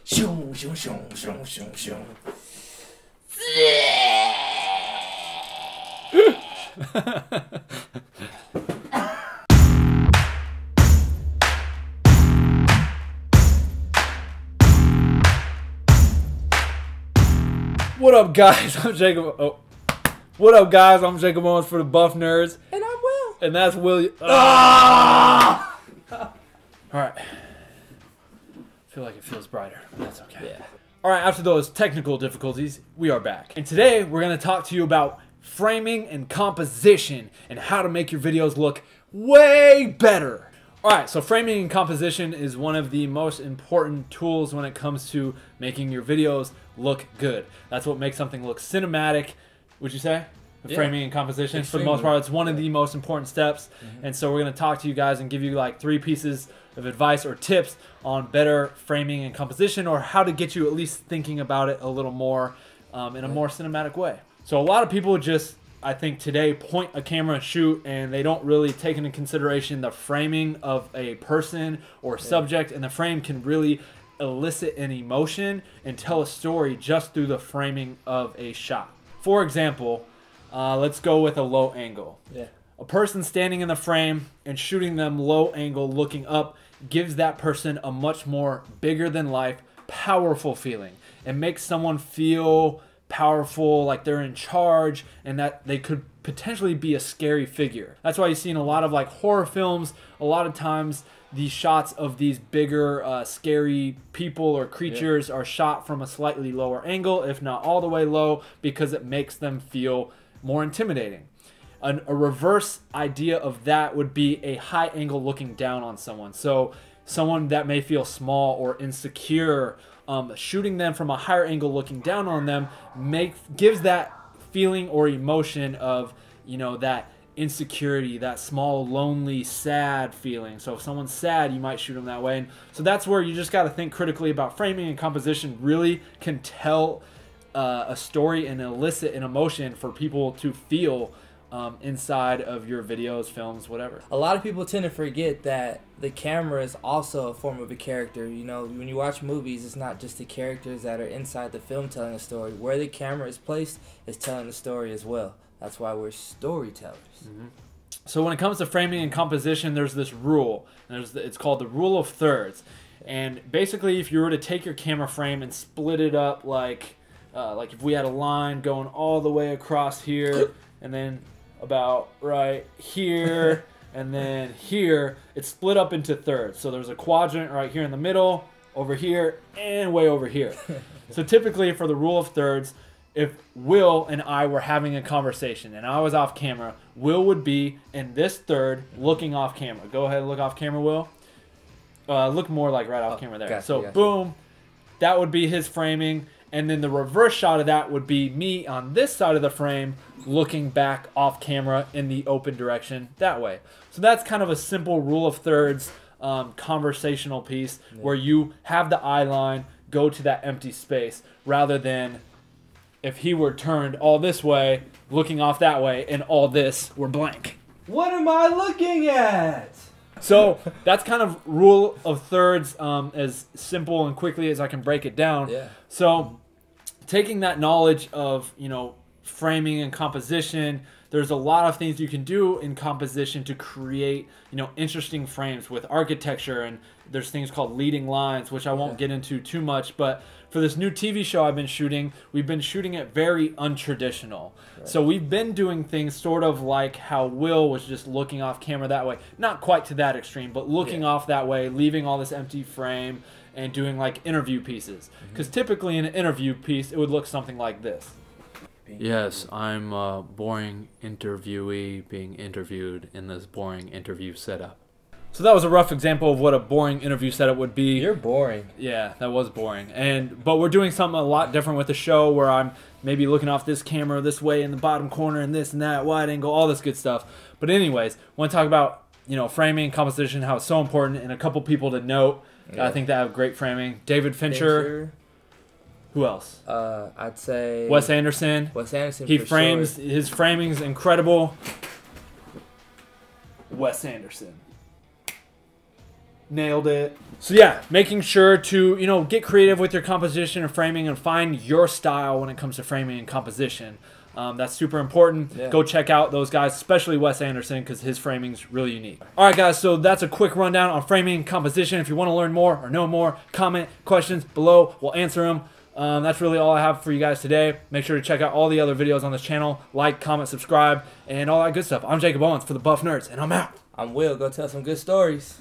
Shoom, shoom, shoom, shoom, shoom, shoom. What up, guys? I'm Jacob. Oh. What up, guys? I'm Jakob Owens for the Buff Nerds. And I'm Will. And that's Will. Ah! Alright. I feel like it feels brighter. But that's okay. Yeah. Alright, after those technical difficulties, we are back. And today, we're going to talk to you about framing and composition and how to make your videos look way better. Alright, so framing and composition is one of the most important tools when it comes to making your videos look good. That's what makes something look cinematic. Would you say? Yeah. Framing and composition, Extremely. for the most part, it's one of the most important steps. And so we're going to talk to you guys and give you like 3 pieces of advice or tips on better framing and composition, or how to get you at least thinking about it a little more in a more cinematic way. So a lot of people just, I think today, point a camera and shoot, and they don't really take into consideration the framing of a person or subject, and the frame can really elicit an emotion and tell a story just through the framing of a shot. For example, let's go with a low angle. Yeah. A person standing in the frame and shooting them low angle looking up gives that person a much more bigger than life, powerful feeling. It makes someone feel powerful, like they're in charge, and that they could potentially be a scary figure. That's why you see in a lot of like horror films, a lot of times these shots of these bigger scary people or creatures are shot from a slightly lower angle, if not all the way low, because it makes them feel more intimidating. A reverse idea of that would be a high angle looking down on someone. So someone that may feel small or insecure, shooting them from a higher angle looking down on them gives that feeling or emotion of, you know, that insecurity, that small, lonely, sad feeling. So if someone's sad, you might shoot them that way. And so that's where you just got to think critically about framing and composition. Really can tell a story and elicit an emotion for people to feel inside of your videos, films, whatever. A lot of people tend to forget that the camera is also a form of a character. You know, when you watch movies, it's not just the characters that are inside the film telling a story. Where the camera is placed is telling the story as well. That's why we're storytellers. So when it comes to framing and composition, there's this rule. It's called the rule of thirds. And basically, if you were to take your camera frame and split it up like if we had a line going all the way across here, and then about right here, and then here, it's split up into thirds. So there's a quadrant right here in the middle, over here, and way over here. So typically for the rule of thirds, if Will and I were having a conversation and I was off camera, Will would be in this third looking off camera. Go ahead and look off camera, Will. Look more like right off camera there. Gotcha, so gotcha. Boom, that would be his framing. And then the reverse shot of that would be me on this side of the frame looking back off camera in the open direction that way. So that's kind of a simple rule of thirds conversational piece where you have the eye line go to that empty space rather than if he were turned all this way, looking off that way, and all this were blank. What am I looking at? So that's kind of rule of thirds, as simple and quickly as I can break it down. Yeah. So taking that knowledge of, you know, framing and composition, there's a lot of things you can do in composition to create, you know, interesting frames with architecture, and there's things called leading lines, which I won't get into too much, but for this new TV show I've been shooting, we've been shooting it very untraditional. Right. So we've been doing things sort of like how Will was just looking off camera that way. Not quite to that extreme, but looking off that way, leaving all this empty frame, and doing like interview pieces. Because typically in an interview piece, it would look something like this. Yes, I'm a boring interviewee being interviewed in this boring interview setup. So that was a rough example of what a boring interview setup would be. You're boring. Yeah, that was boring. But we're doing something a lot different with the show where I'm maybe looking off this camera this way in the bottom corner and this and that, wide angle, all this good stuff. But anyways, I want to talk about, you know, framing, composition, how it's so important, and a couple people to note. I think that have great framing. David Fincher. Who else? I'd say Wes Anderson. Wes Anderson. He for frames, sure. his framing's incredible. Wes Anderson. Nailed it. So yeah, making sure to, you know, get creative with your composition and framing and find your style when it comes to framing and composition. That's super important. Yeah. Go check out those guys, especially Wes Anderson, because his framing's really unique. All right, guys, so that's a quick rundown on framing and composition. If you want to learn more or know more, comment questions below. We'll answer them. That's really all I have for you guys today. Make sure to check out all the other videos on this channel. Like, comment, subscribe, and all that good stuff. I'm Jakob Owens for the Buff Nerds, and I'm out. I'm Will. Go tell some good stories.